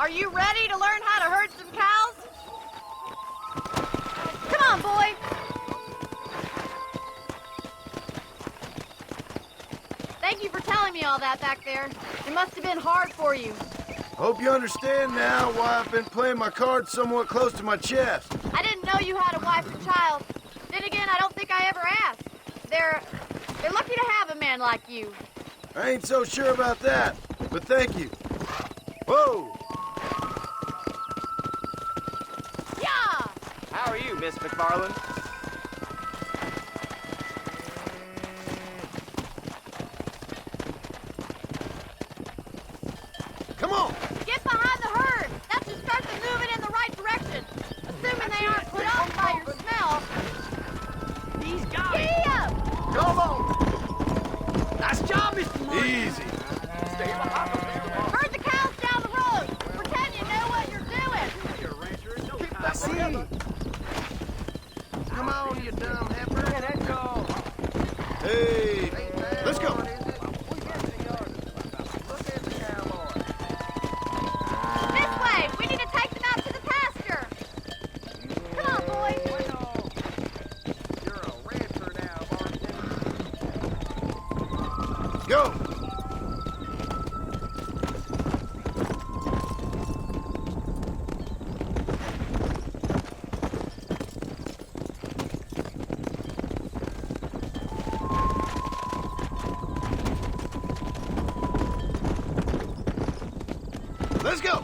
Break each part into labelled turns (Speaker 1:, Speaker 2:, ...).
Speaker 1: Are you ready to learn how to herd some cows? Come on, boy. Thank you for telling me all that back there. It must have been hard for you.
Speaker 2: Hope you understand now why I've been playing my cards somewhat close to my chest.
Speaker 1: I didn't know you had a wife and child. Then again, I don't think I ever asked. They're lucky to have a man like you.
Speaker 2: I ain't so sure about that, but thank you. Whoa!
Speaker 1: Yeah!
Speaker 3: How are you, Miss McFarland?
Speaker 2: Come on!
Speaker 1: Get behind the herd! That should start them moving in the right direction. Assuming they aren't put off by your smell.
Speaker 3: He's got it!
Speaker 1: Giddy up!
Speaker 2: Come on!
Speaker 3: Nice job, Mr. Martin!
Speaker 2: Easy.
Speaker 3: Stay behind the wheel.
Speaker 1: Herd the cows down the road! Pretend you know what you're doing!
Speaker 3: Keep that together.
Speaker 2: Come on, you dumb heifer.
Speaker 3: Let's go.
Speaker 2: Hey, let's go.
Speaker 1: This way! We need to take them out to the pasture! Come on, boy!
Speaker 3: You're a rancher now, Martin.
Speaker 2: Go! Let's go!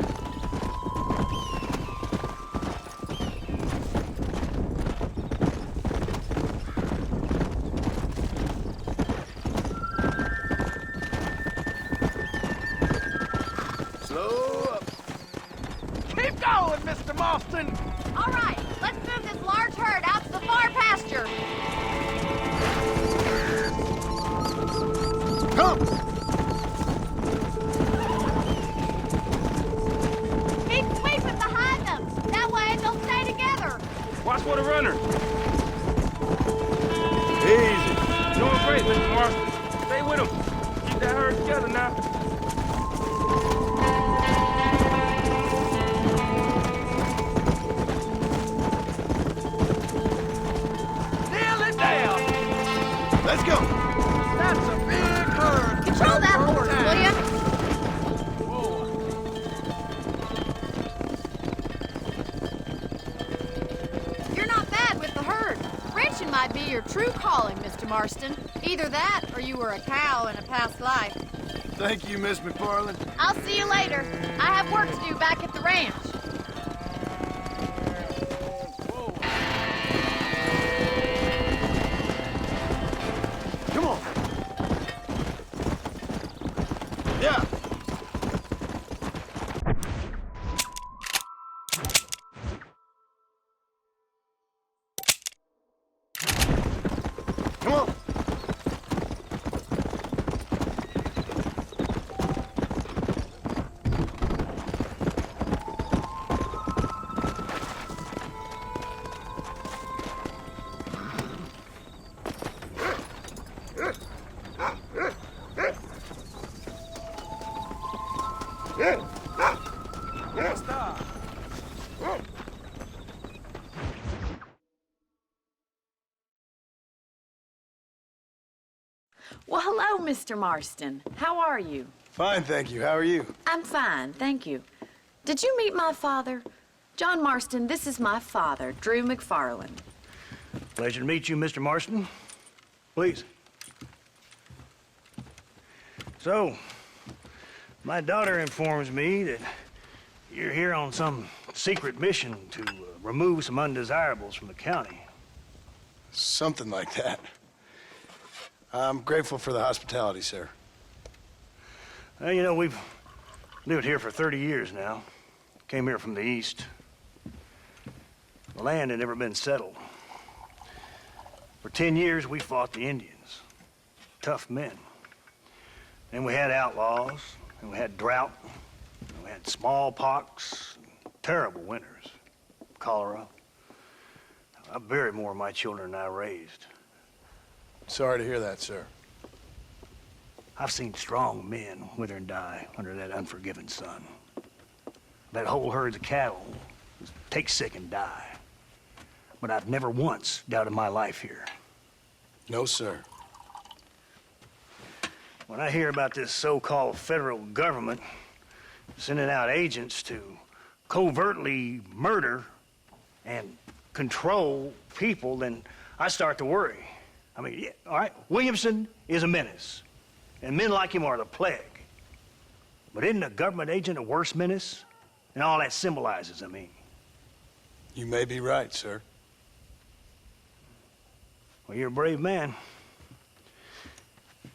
Speaker 2: Slow up.
Speaker 3: Keep going, Mr. Marston!
Speaker 1: All right, let's move this large herd out to the far pasture.
Speaker 2: Come!
Speaker 1: Keep sweeping behind them. That way they'll stay together.
Speaker 4: Watch for the runner.
Speaker 2: Easy.
Speaker 4: Doing great, Mr. Marston. Stay with him. Keep that herd together now.
Speaker 3: Nail it down!
Speaker 2: Let's go.
Speaker 3: That's a big herd!
Speaker 1: Control that horse, will you? You're not bad with the herd. Ranching might be your true calling, Mr. Marston. Either that, or you were a cow in a past life.
Speaker 2: Thank you, Miss McFarland.
Speaker 1: I'll see you later. I have work to do back at the ranch.
Speaker 2: Come on. Yeah. Come on.
Speaker 3: Stop!
Speaker 5: Well, hello, Mr. Marston. How are you?
Speaker 2: Fine, thank you. How are you?
Speaker 5: I'm fine, thank you. Did you meet my father? John Marston, this is my father, Drew McFarland.
Speaker 6: Pleasure to meet you, Mr. Marston. Please. So, my daughter informs me that you're here on some secret mission to remove some undesirables from the county.
Speaker 2: Something like that. I'm grateful for the hospitality, sir.
Speaker 6: Well, you know, we've lived here for 30 years now. Came here from the east. The land had never been settled. For 10 years, we fought the Indians. Tough men. Then we had outlaws, and we had drought, and we had smallpox, and terrible winters, cholera. I buried more of my children than I raised.
Speaker 2: Sorry to hear that, sir.
Speaker 6: I've seen strong men wither and die under that unforgiving sun. that whole herds of cattle take sick and die. But I've never once doubted my life here.
Speaker 2: No, sir.
Speaker 6: When I hear about this so-called federal government sending out agents to covertly murder and control people, then I start to worry. I mean, yeah, all right, Williamson is a menace, and men like him are the plague. But isn't a government agent a worse menace? And all that symbolizes, I mean.
Speaker 2: You may be right, sir.
Speaker 6: Well, you're a brave man.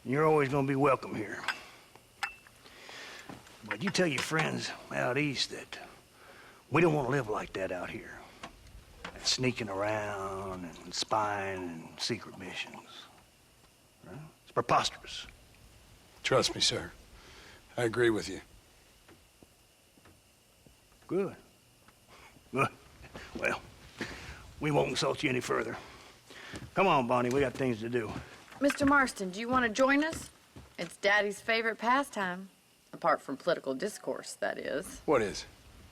Speaker 6: You're always gonna be welcome here. But you tell your friends out east that we don't want to live like that out here. Sneaking around and spying and secret missions. Right? It's preposterous.
Speaker 2: Trust me, sir. I agree with you.
Speaker 6: Good. Good. Well, we won't insult you any further. Come on, Bonnie, we got things to do.
Speaker 5: Mr. Marston, do you want to join us? It's Daddy's favorite pastime. Apart from political discourse, that is.
Speaker 2: What is?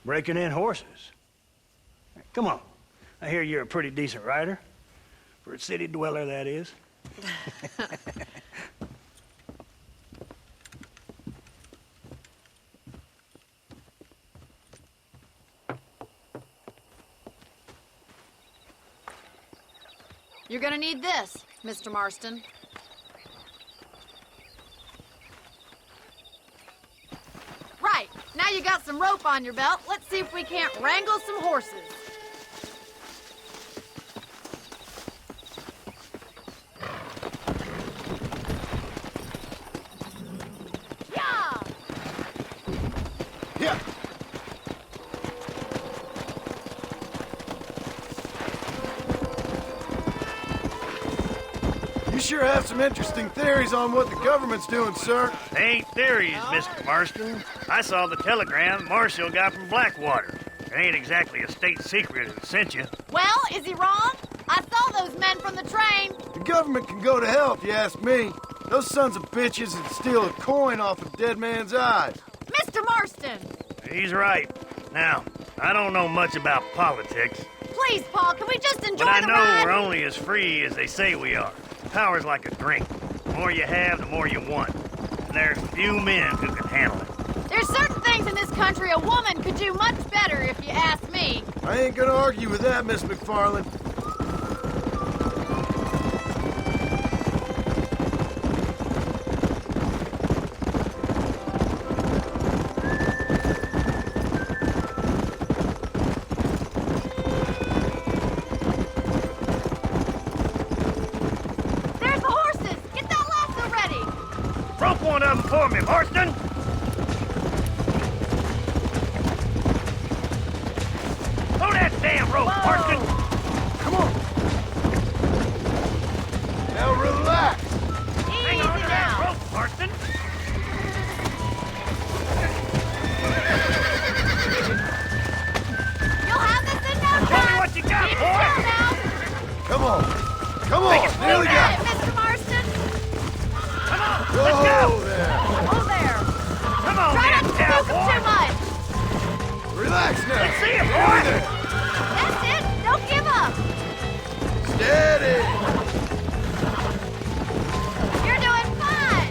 Speaker 6: Breaking in horses. Come on. I hear you're a pretty decent rider. For a city dweller, that is.
Speaker 1: You're gonna need this, Mr. Marston. Right, now you got some rope on your belt. Let's see if we can't wrangle some horses. Yeah!
Speaker 2: Yeah. You sure have some interesting theories on what the government's doing, sir.
Speaker 6: They ain't theories, Mr. Marston. I saw the telegram Marshall got from Blackwater. It ain't exactly a state secret that sent you.
Speaker 1: Well, is he wrong? I saw those men from the train.
Speaker 2: The government can go to hell if you ask me. Those sons of bitches would steal a coin off a dead man's eyes.
Speaker 1: Mr. Marston!
Speaker 6: He's right. Now, I don't know much about politics,
Speaker 1: Please, Paul, can we just enjoy
Speaker 6: but I
Speaker 1: the
Speaker 6: know
Speaker 1: ride?
Speaker 6: we're only as free as they say we are. Power's like a drink. The more you have, the more you want. And there's few men who can handle it.
Speaker 1: There's certain things in this country a woman could do much better, if you ask me.
Speaker 2: I ain't gonna argue with that, Miss McFarland.
Speaker 1: There's the horses! Get that lasso ready!
Speaker 6: Rope one of them for me, Marston! Throw that damn rope, Marston!
Speaker 2: Come on. Now relax.
Speaker 6: Hang on to
Speaker 1: Easy
Speaker 6: that
Speaker 1: now.
Speaker 6: rope, Marston!
Speaker 1: You'll have this in no
Speaker 6: Show me
Speaker 1: time.
Speaker 6: what you got,
Speaker 1: Keep
Speaker 6: boy.
Speaker 1: still now.
Speaker 2: Come on. Come
Speaker 6: Make
Speaker 2: on.
Speaker 6: it
Speaker 2: Nearly
Speaker 1: You
Speaker 2: got
Speaker 1: got it,
Speaker 2: it.
Speaker 1: Mr. Marston.
Speaker 6: Come on,
Speaker 2: Whoa
Speaker 6: let's go!
Speaker 2: there.
Speaker 1: Oh, there.
Speaker 6: Come on,
Speaker 1: Try
Speaker 6: man,
Speaker 1: not to spook him too
Speaker 6: cowboy!
Speaker 1: much.
Speaker 2: Relax now.
Speaker 6: Let's see it,
Speaker 2: Nearly
Speaker 6: boy.
Speaker 2: there.
Speaker 1: That's it. Don't give up.
Speaker 2: Steady.
Speaker 1: You're doing fine.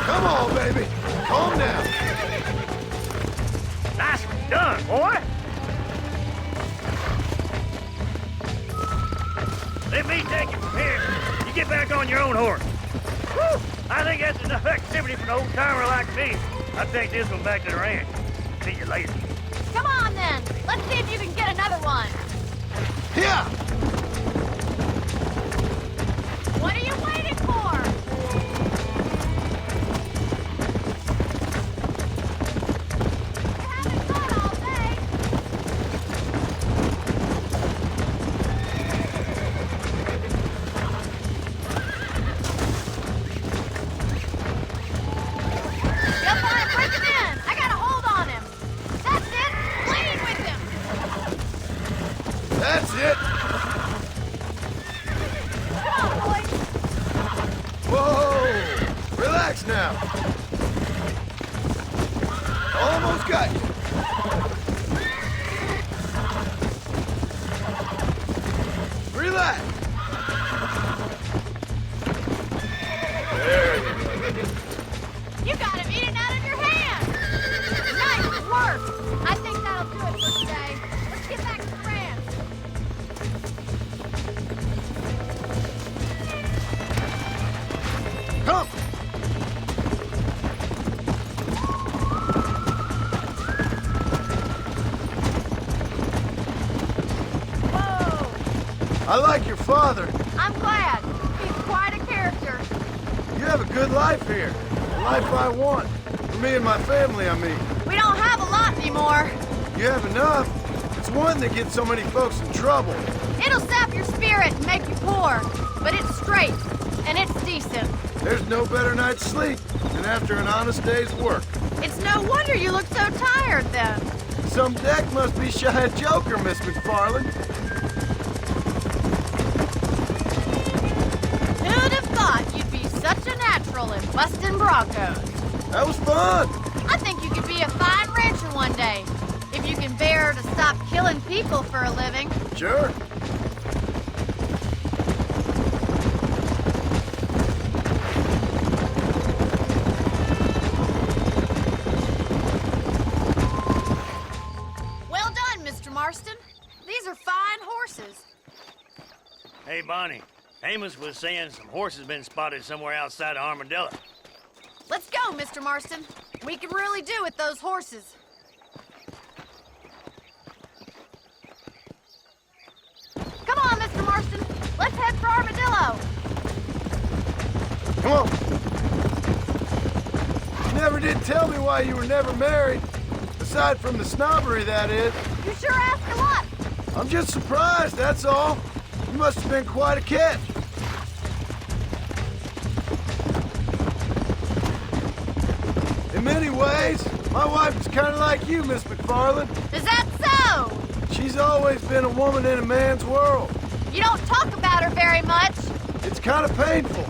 Speaker 2: Come on, baby. Calm down.
Speaker 6: Nicely done, boy! Let me take it from here. You get back on your own horse. Whew! I think that's enough activity for an old-timer like me. I'll take this one back to the ranch. See you later.
Speaker 1: Come on, then. Let's see if you can get another one.
Speaker 2: Yeah.
Speaker 1: What are you waiting for? You haven't fun all day. You'll find break him in. I got a hold on him. That's it. Lean with him.
Speaker 2: That's it.
Speaker 1: Come on, boys.
Speaker 2: Whoa. Relax now. Almost got you. Relax. There you go.
Speaker 1: You got him eating out of your hand! Nice work! I think that'll do it for today. Let's get back to the ranch.
Speaker 2: Come!
Speaker 1: Whoa!
Speaker 2: I like your father.
Speaker 1: I'm glad. He's quite a character.
Speaker 2: You have a good life here. The life I want. For me and my family, I mean.
Speaker 1: We don't have a lot anymore.
Speaker 2: You have enough. It's one that gets so many folks in trouble.
Speaker 1: It'll sap your spirit and make you poor. But it's straight, and it's decent.
Speaker 2: There's no better night's sleep than after an honest day's work.
Speaker 1: It's no wonder you look so tired then.
Speaker 2: Some deck must be shy of Joker, Miss McFarland.
Speaker 1: Who'd have thought you'd be such a natural in busting broncos?
Speaker 2: That was fun.
Speaker 1: I think you could be a fine rancher one day. If you can bear to stop killing people for a living.
Speaker 2: Sure.
Speaker 1: Well done, Mr. Marston. These are fine horses.
Speaker 6: Hey, Bonnie. Amos was saying some horses been spotted somewhere outside of Armadillo.
Speaker 1: Let's go, Mr. Marston. We can really do with those horses. Come on, Mr. Marston. Let's head for Armadillo.
Speaker 2: Come on. You never did tell me why you were never married. Aside from the snobbery, that is.
Speaker 1: You sure ask a lot.
Speaker 2: I'm just surprised, that's all. You must have been quite a catch. In many ways, my wife is kind of like you, Miss McFarland.
Speaker 1: Is that so?
Speaker 2: She's always been a woman in a man's world.
Speaker 1: You don't talk about her very much.
Speaker 2: It's kind of painful,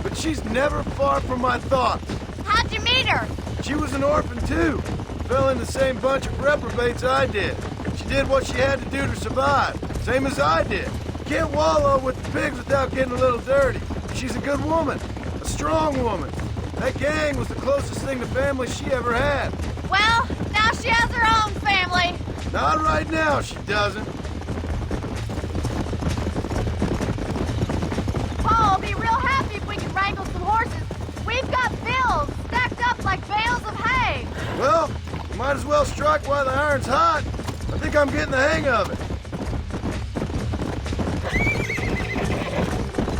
Speaker 2: but she's never far from my thoughts.
Speaker 1: How'd you meet her?
Speaker 2: She was an orphan, too. Fell in the same bunch of reprobates I did. She did what she had to do to survive, same as I did. Can't wallow with the pigs without getting a little dirty. She's a good woman, a strong woman. That gang was the closest thing to family she ever had.
Speaker 1: Well, now she has her own family.
Speaker 2: Not right now, she doesn't.
Speaker 1: Paul will be real happy if we can wrangle some horses. We've got bills stacked up like bales of hay.
Speaker 2: Well, you might as well strike while the iron's hot. I think I'm getting the hang of it.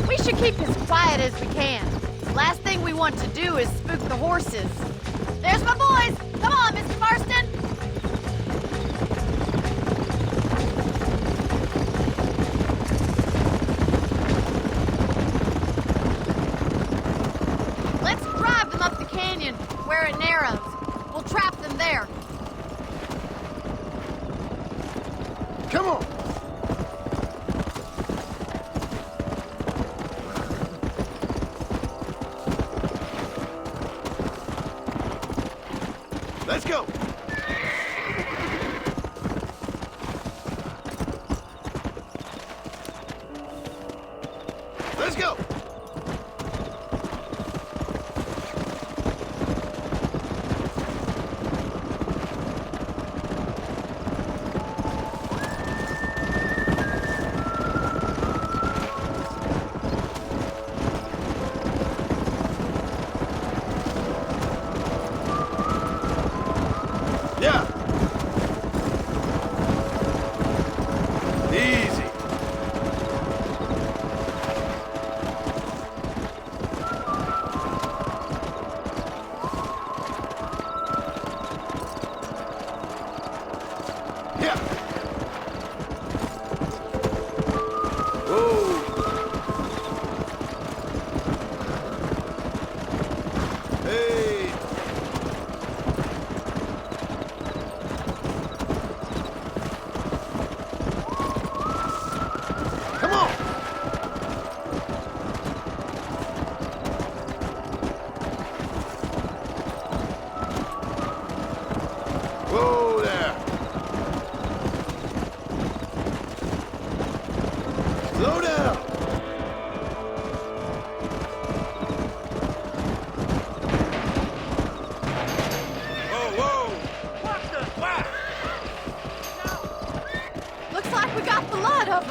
Speaker 1: We should keep as quiet as we can. Last thing we want to do is spook the horses. There's my boys. Come on, Mr. Marston. Let's drive them up the canyon where it narrows. We'll trap them there.
Speaker 2: Come on. Let's go. Let's go.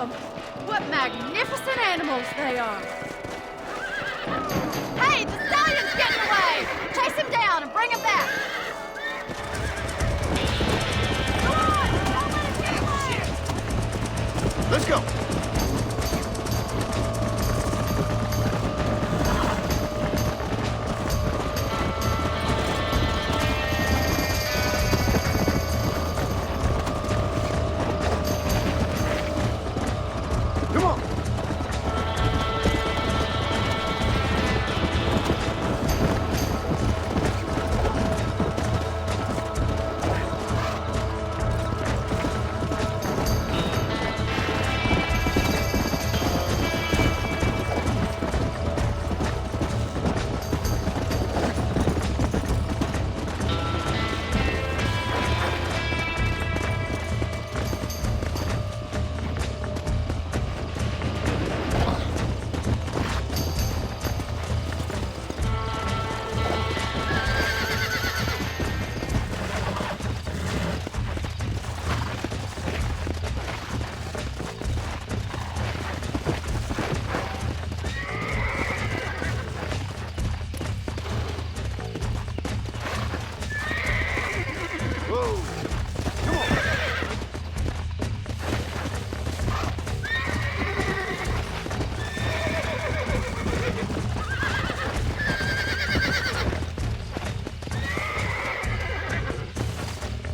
Speaker 1: them. What magnificent animals they are. Hey, the stallion's getting away! Chase him down and bring him back! Go on! Don't let him get away!
Speaker 2: Let's go. Come on. Whoa. Come on.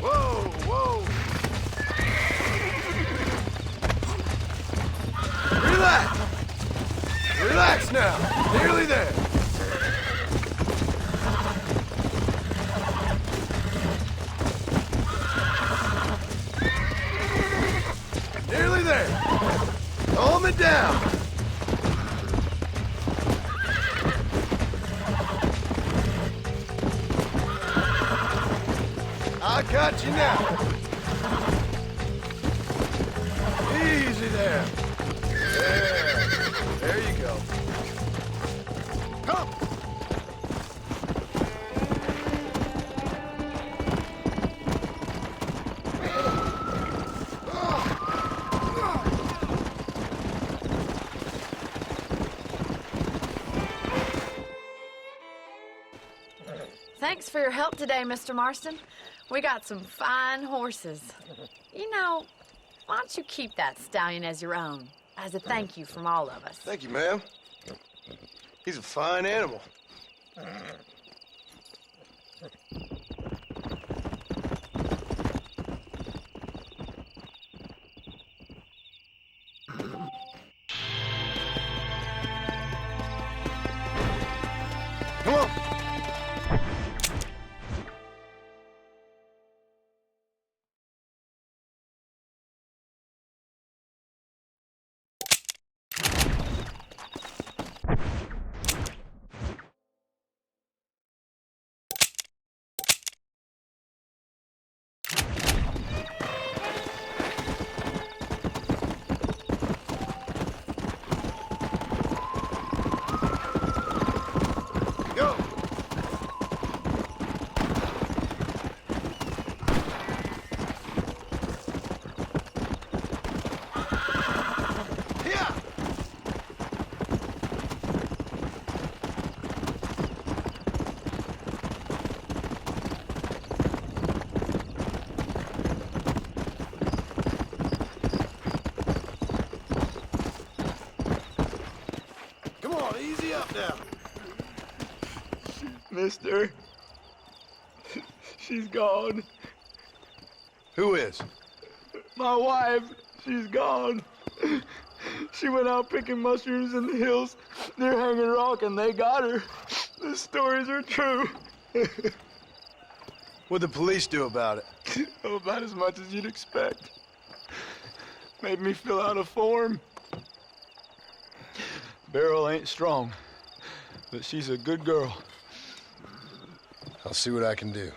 Speaker 2: Whoa, whoa. Relax. Relax now. Nearly there. Nearly there. Calm it down. I got you now. Easy there. There you go. Come.
Speaker 5: Thanks for your help today, Mr. Marston. We got some fine horses. You know, why don't you keep that stallion as your own, as a thank you from all of us?
Speaker 2: Thank you, ma'am. He's a fine animal. Come on. Go. Yeah. Come on, easy up now.
Speaker 7: Mister, she's gone.
Speaker 2: Who is?
Speaker 7: My wife, she's gone. She went out picking mushrooms in the hills near Hanging Rock and they got her. The stories are true.
Speaker 2: What'd the police do about it?
Speaker 7: Oh, about as much as you'd expect. Made me fill out a form. Beryl ain't strong, but she's a good girl.
Speaker 2: I'll see what I can do.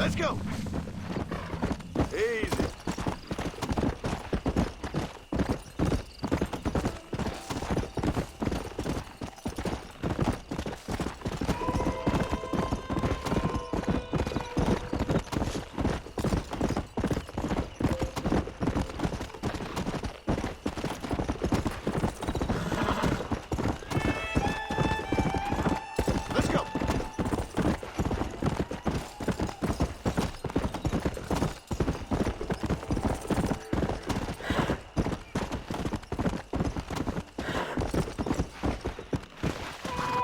Speaker 2: Let's go. Easy. Let's go.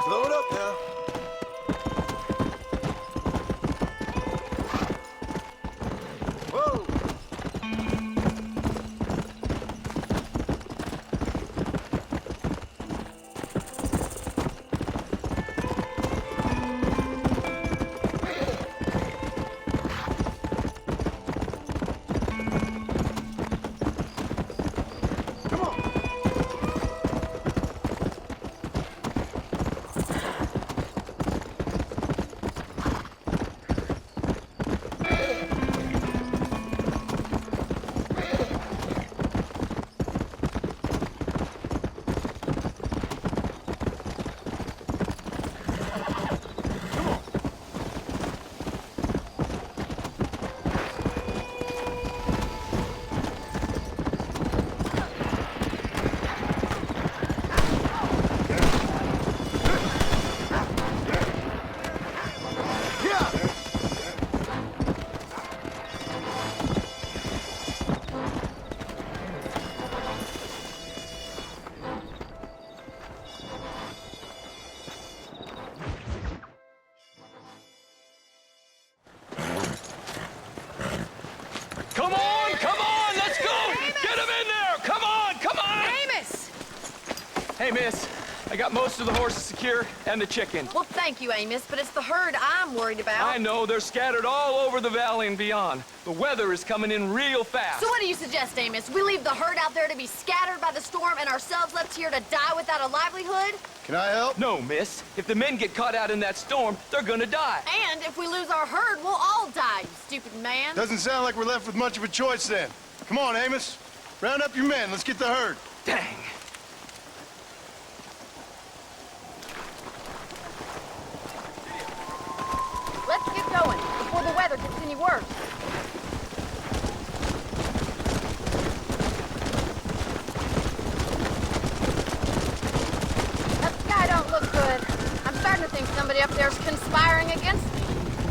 Speaker 2: Slow it up now. Whoa. Come on. Yeah.
Speaker 3: Come on, let's go! Get him in there! Come on!
Speaker 5: Amos!
Speaker 3: Hey, miss, I got most of the horses secure and the chicken.
Speaker 5: Well, thank you, Amos, but it's the herd I'm worried about.
Speaker 3: I know, they're scattered all over the valley and beyond. The weather is coming in real fast.
Speaker 5: So what do you suggest, Amos? We leave the herd out there to be scattered by the storm and ourselves left here to die without a livelihood?
Speaker 2: Can I help?
Speaker 3: No, miss. If the men get caught out in that storm, they're gonna die.
Speaker 5: And if we lose our herd, we'll all die, you stupid man.
Speaker 2: Doesn't sound like we're left with much of a choice then. Come on, Amos. Round up your men. Let's get the herd.
Speaker 3: Dang.
Speaker 5: Let's get going before the weather gets any worse. That sky don't look good. I'm starting to think somebody up there's conspiring against me.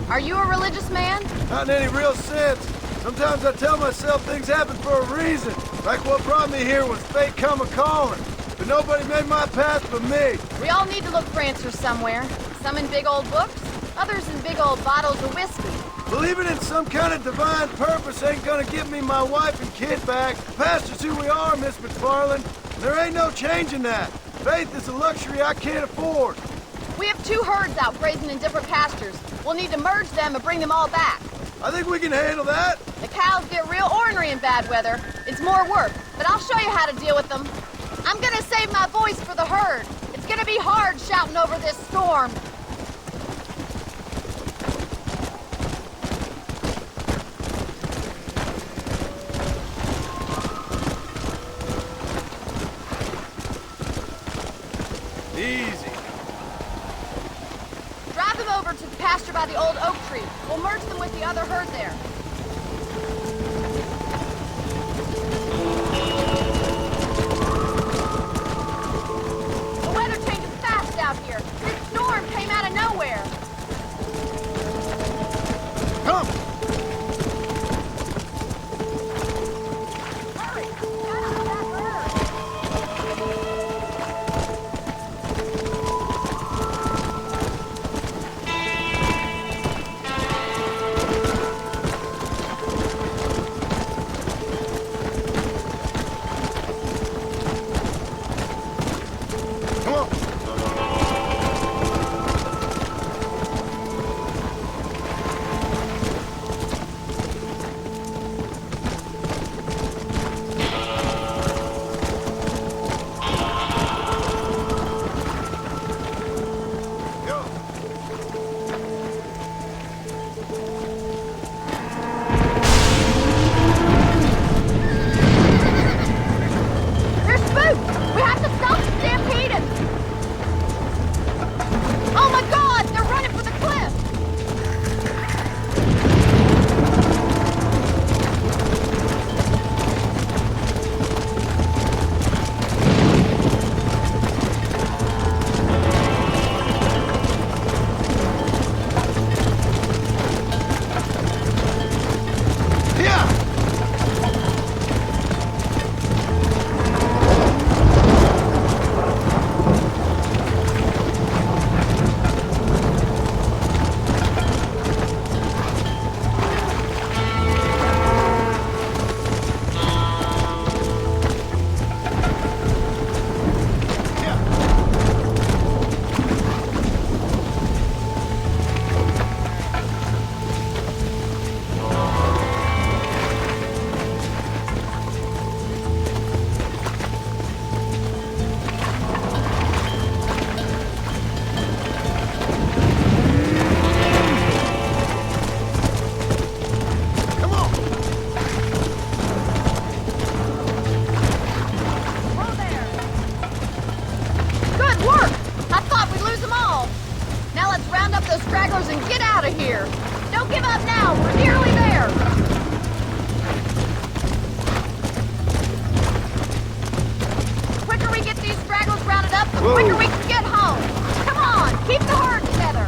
Speaker 5: Are you a religious man?
Speaker 2: Not in any real sense. Sometimes I tell myself things happen for a reason. Like what brought me here was fate come a-calling. But nobody made my path but me.
Speaker 5: We all need to look for answers somewhere. Some in big old books, others in big old bottles of whiskey.
Speaker 2: Believing in some kind of divine purpose ain't gonna get me my wife and kid back. Past is who we are, Miss McFarland. There ain't no changing that. Faith is a luxury I can't afford.
Speaker 5: We have 2 herds out grazing in different pastures. We'll need to merge them and bring them all back.
Speaker 2: I think we can handle that.
Speaker 5: The cows get real ornery in bad weather. It's more work, but I'll show you how to deal with them. I'm gonna save my voice for the herd. It's gonna be hard shouting over this storm.
Speaker 2: Easy.
Speaker 5: Drive them over to the pasture by the old oak tree. We'll merge them with the other herd there. The weather changes fast out here. This storm came out of nowhere.
Speaker 2: Come.
Speaker 5: Hurry! Get out of that herd!
Speaker 2: Come on.
Speaker 1: stragglers and get out of here. Don't give up now. We're nearly there. The quicker we get these stragglers rounded up, the quicker we can get home. Come on, keep the herd together.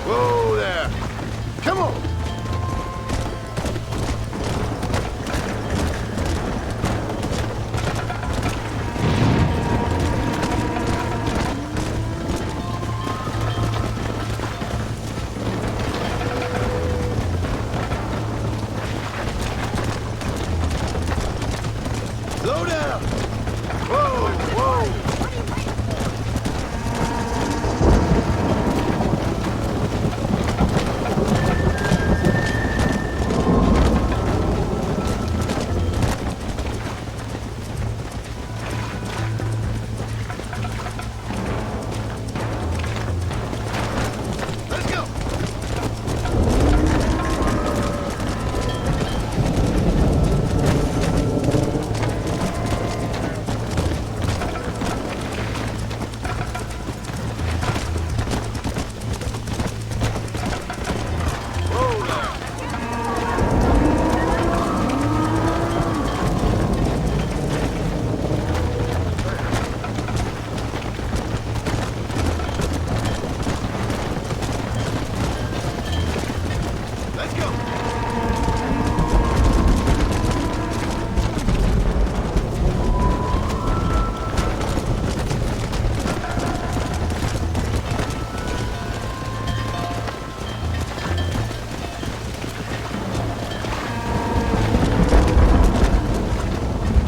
Speaker 2: Whoa there. Come on. Slow down. Whoa, whoa. Let's go. Whoa there. Let's go.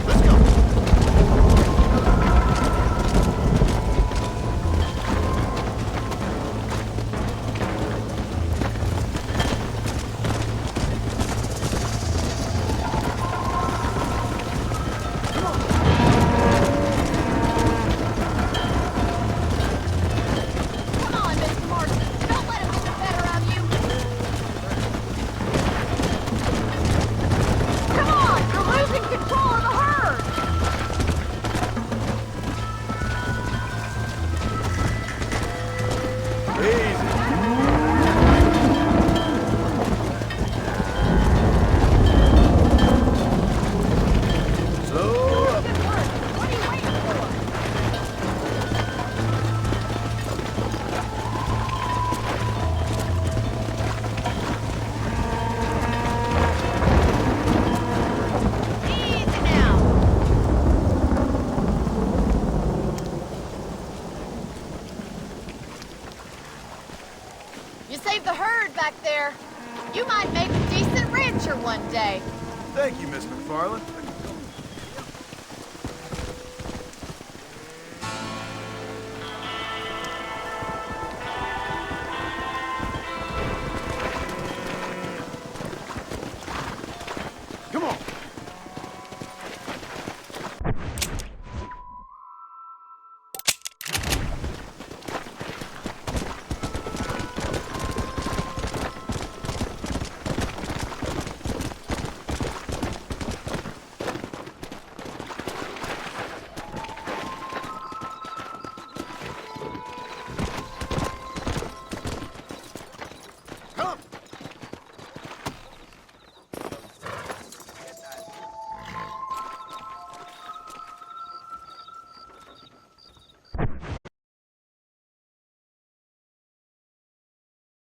Speaker 2: Let's go.
Speaker 1: Come on, Mr. Marston. Don't let him get the better of you. Come on, you're losing control of the herd.
Speaker 2: Easy. Slow up.
Speaker 1: Good work. What are you waiting for? Easy now. You saved the herd back there. You might make a decent rancher one day.
Speaker 2: Thank you, Miss McFarland. Come on. Come.